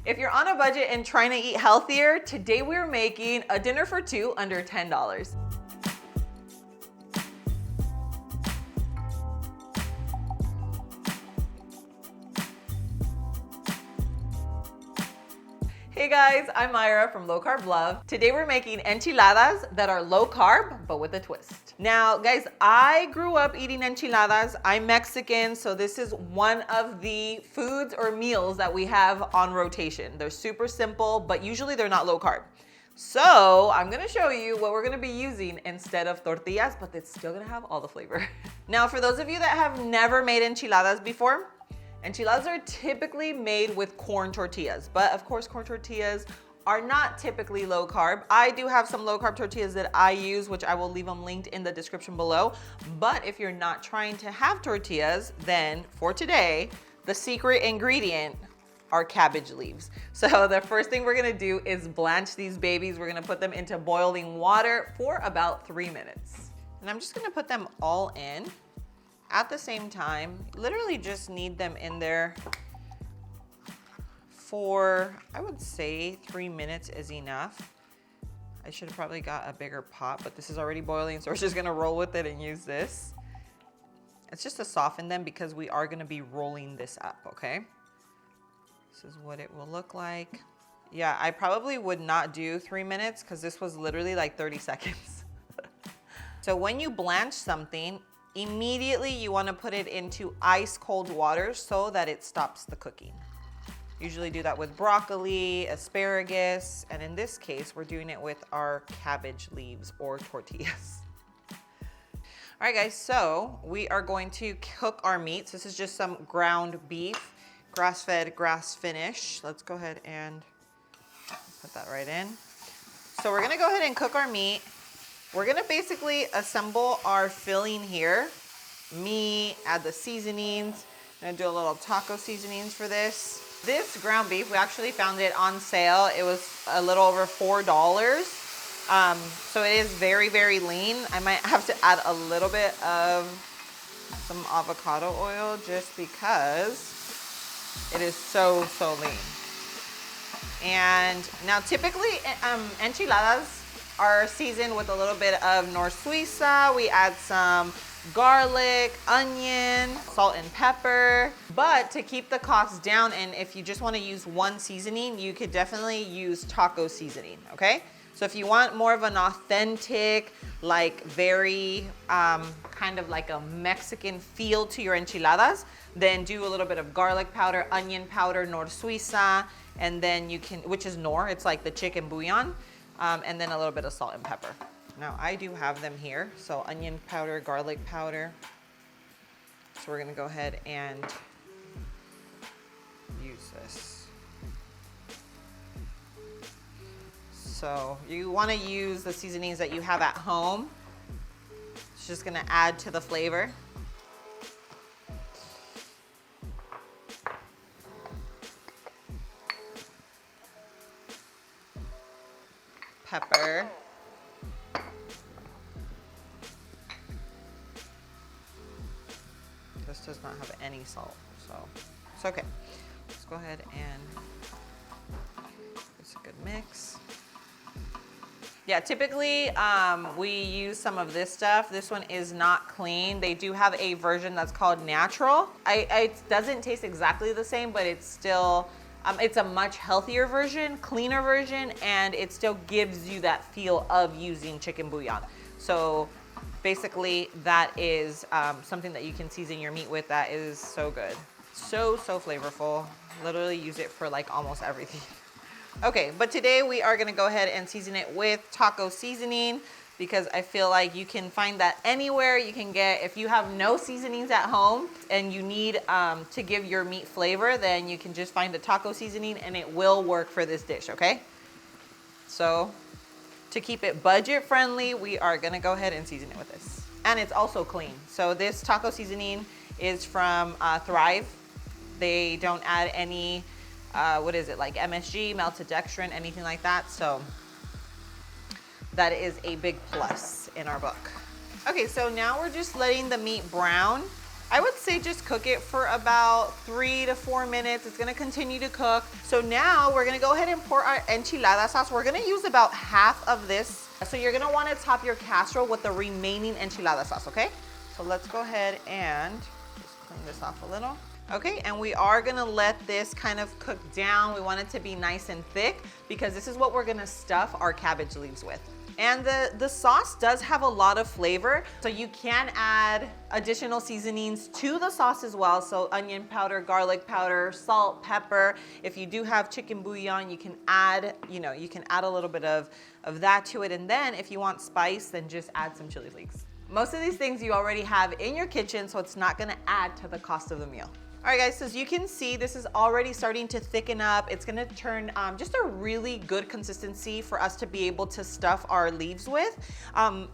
If you're on a budget and trying to eat healthier, today we're making a dinner for two under $10. Hey guys, I'm Myra from Low Carb Love. Today we're making enchiladas that are low carb, but with a twist. Now guys, I grew up eating enchiladas. I'm Mexican, so this is one of the foods or meals that we have on rotation. They're super simple, but usually they're not low carb. So I'm gonna show you what we're gonna be using instead of tortillas, but it's still gonna have all the flavor. Now for those of you that have never made enchiladas before, enchiladas are typically made with corn tortillas, but of course corn tortillas are not typically low carb. I do have some low carb tortillas that I use, which I will leave them linked in the description below. But if you're not trying to have tortillas, then for today, the secret ingredient are cabbage leaves. So the first thing we're gonna do is blanch these babies. We're gonna put them into boiling water for about 3 minutes. And I'm just gonna put them all in at the same time. Literally just need them in there for, I would say 3 minutes is enough. I should have probably got a bigger pot, but this is already boiling, so we're just gonna roll with it and use this. It's just to soften them because we are gonna be rolling this up, okay? This is what it will look like. Yeah, I probably would not do 3 minutes because this was literally like 30 seconds. So when you blanch something, immediately you want to put it into ice cold water so that it stops the cooking. Usually do that with broccoli, asparagus, and in this case, we're doing it with our cabbage leaves or tortillas. All right guys, so we are going to cook our meats. This is just some ground beef, grass-fed, grass-finished. Let's go ahead and put that right in. So we're gonna go ahead and cook our meat. We're gonna basically assemble our filling here. Meat, add the seasonings. I'm gonna do a little taco seasonings for this. This ground beef, we actually found it on sale. It was a little over $4. So it is very, very lean. I might have to add a little bit of some avocado oil just because it is so, so lean. And now typically enchiladas are seasoned with a little bit of Nor Suiza. We add some garlic, onion, salt and pepper. But to keep the cost down, and if you just want to use one seasoning, you could definitely use taco seasoning, okay? So if you want more of an authentic, like very kind of like a Mexican feel to your enchiladas, then do a little bit of garlic powder, onion powder, Nor Suiza, and then you can, which is Nor, it's like the chicken bouillon. And then a little bit of salt and pepper. Now I do have them here. So onion powder, garlic powder. So we're gonna go ahead and use this. So you wanna use the seasonings that you have at home. It's just gonna add to the flavor. Pepper. This does not have any salt, so it's okay. Let's go ahead and it's a good mix. Yeah, typically we use some of this stuff. This one is not clean. They do have a version that's called natural. It doesn't taste exactly the same, but it's still, it's a much healthier version, cleaner version, and it still gives you that feel of using chicken bouillon. So basically that is something that you can season your meat with that is so good. So flavorful. Literally use it for like almost everything. Okay, but today we are gonna go ahead and season it with taco seasoning because I feel like you can find that anywhere you can get. If you have no seasonings at home and you need to give your meat flavor, then you can just find a taco seasoning and it will work for this dish, okay? So to keep it budget friendly, we are gonna go ahead and season it with this. And it's also clean. So this taco seasoning is from Thrive. They don't add any, what is it, like MSG, maltodextrin, anything like that. So that is a big plus in our book. Okay, so now we're just letting the meat brown I would say just cook it for about 3 to 4 minutes. It's gonna continue to cook. So now we're gonna go ahead and pour our enchilada sauce. We're gonna use about half of this. So you're gonna wanna top your casserole with the remaining enchilada sauce, okay? So let's go ahead and just clean this off a little. Okay, and we are gonna let this kind of cook down. We want it to be nice and thick because this is what we're gonna stuff our cabbage leaves with. And the sauce does have a lot of flavor, so you can add additional seasonings to the sauce as well. So onion powder, garlic powder, salt, pepper. If you do have chicken bouillon, you can add, you can add a little bit of that to it. And then if you want spice, then just add some chili flakes. Most of these things you already have in your kitchen, so it's not gonna add to the cost of the meal. All right guys, so as you can see, this is already starting to thicken up. It's gonna turn just a really good consistency for us to be able to stuff our leaves with.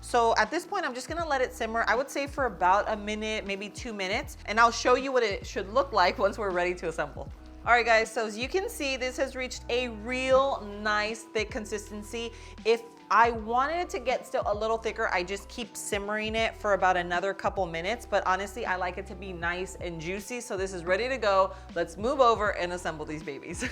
So at this point, I'm just gonna let it simmer, I would say for about a minute, maybe 2 minutes, and I'll show you what it should look like once we're ready to assemble. All right guys, so as you can see, this has reached a real nice thick consistency. If I wanted it to get still a little thicker, I just keep simmering it for about another couple minutes, but honestly, I like it to be nice and juicy, so this is ready to go. Let's move over and assemble these babies.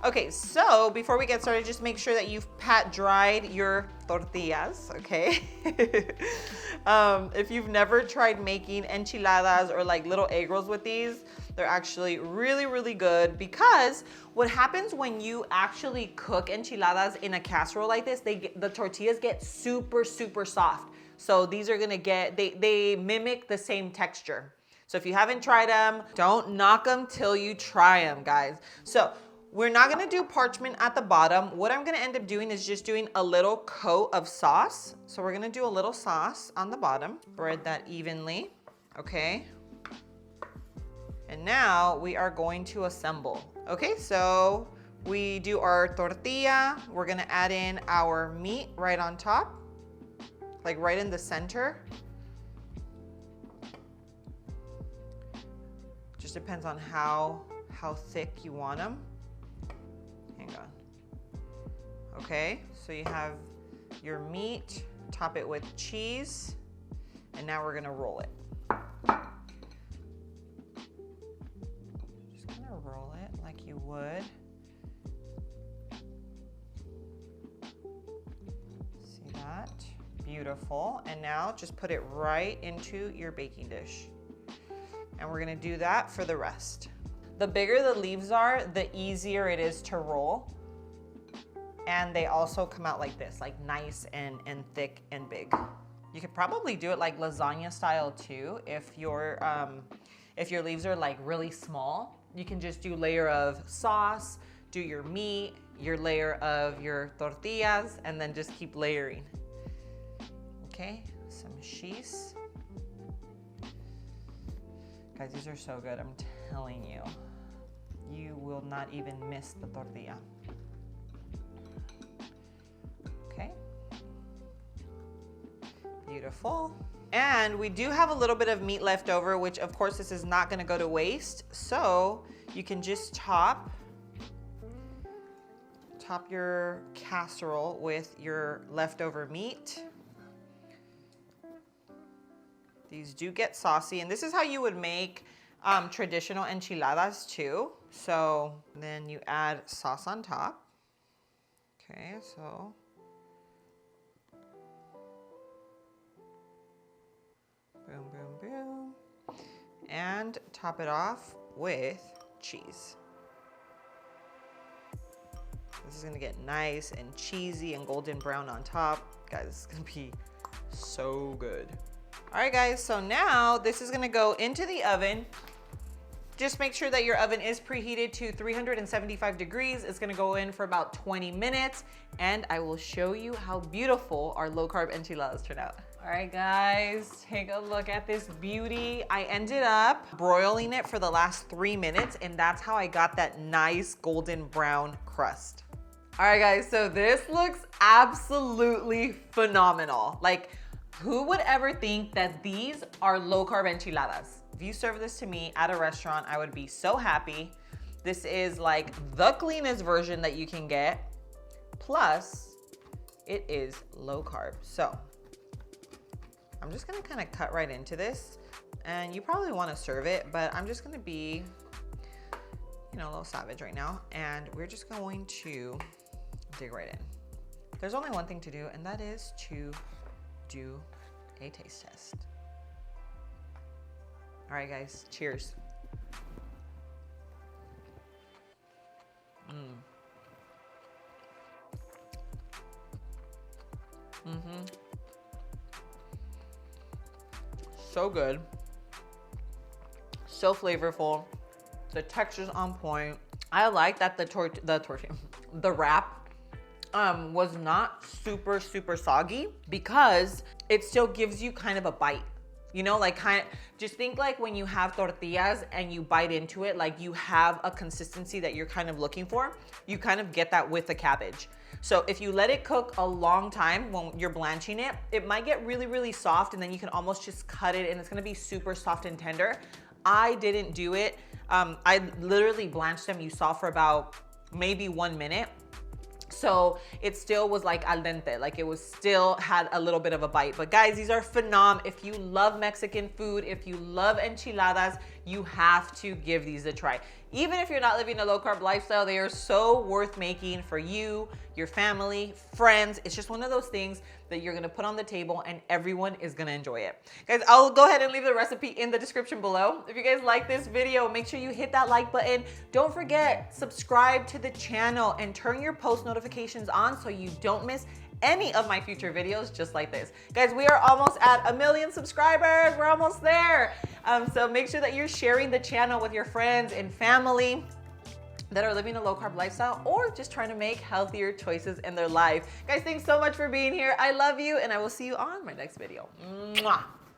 Okay, so before we get started, just make sure that you've pat dried your tortillas, okay? If you've never tried making enchiladas or like little egg rolls with these, they're actually really, really good because what happens when you actually cook enchiladas in a casserole like this, the tortillas get super, super soft. So these are gonna get, they mimic the same texture. So if you haven't tried them, don't knock them till you try them, guys. So we're not gonna do parchment at the bottom. What I'm gonna end up doing is just doing a little coat of sauce. So we're gonna do a little sauce on the bottom, spread that evenly, okay? And now we are going to assemble. Okay, so we do our tortilla. We're gonna add in our meat right on top, like right in the center. Just depends on how thick you want them. Hang on. Okay, so you have your meat, top it with cheese, and now we're gonna roll it. Just gonna roll it like you would. See that? Beautiful. And now just put it right into your baking dish. And we're gonna do that for the rest. The bigger the leaves are, the easier it is to roll. And they also come out like this, like nice and thick and big. You could probably do it like lasagna style too. If your leaves are like really small, you can just do layer of sauce, do your meat, your layer of your tortillas, and then just keep layering. Okay, some cheese. Guys, these are so good, I'm telling you. You will not even miss the tortilla. Okay. Beautiful. And we do have a little bit of meat left over, which of course this is not gonna go to waste. So you can just top your casserole with your leftover meat. These do get saucy, and this is how you would make traditional enchiladas too. So then you add sauce on top. Okay, so boom, boom, boom. And top it off with cheese. This is gonna get nice and cheesy and golden brown on top. Guys, this is gonna be so good. All right guys, so now this is gonna go into the oven. Just make sure that your oven is preheated to 375 degrees. It's gonna go in for about 20 minutes and I will show you how beautiful our low carb enchiladas turn out. All right guys, take a look at this beauty. I ended up broiling it for the last 3 minutes and that's how I got that nice golden brown crust. All right guys, so this looks absolutely phenomenal. Like, who would ever think that these are low carb enchiladas? If you serve this to me at a restaurant, I would be so happy. This is like the cleanest version that you can get. Plus, it is low carb. So I'm just gonna kind of cut right into this. And you probably want to serve it, but I'm just going to be, you know, a little savage right now. And we're just going to dig right in. There's only one thing to do, and that is to do a taste test. All right, guys, cheers. So good. So flavorful. The texture's on point. I like that the wrap was not super soggy, because it still gives you kind of a bite. You know, like just think like when you have tortillas and you bite into it, like you have a consistency that you're kind of looking for. You kind of get that with the cabbage. So if you let it cook a long time when you're blanching it, it might get really soft, and then you can almost just cut it and it's gonna be super soft and tender. I didn't do it. I literally blanched them, you saw, for about maybe 1 minute. So it still was like al dente, like it was still had a little bit of a bite. But guys, these are phenomenal. If you love Mexican food, if you love enchiladas, you have to give these a try. Even if you're not living a low carb lifestyle, they are so worth making for you, your family, friends. It's just one of those things that you're gonna put on the table and everyone is gonna enjoy it. Guys, I'll go ahead and leave the recipe in the description below. If you guys like this video, make sure you hit that like button. Don't forget, subscribe to the channel and turn your post notifications on so you don't miss any of my future videos just like this. Guys, we are almost at 1 million subscribers. We're almost there. So make sure that you're sharing the channel with your friends and family that are living a low carb lifestyle or just trying to make healthier choices in their life. Guys, thanks so much for being here. I love you, and I will see you on my next video. Mwah.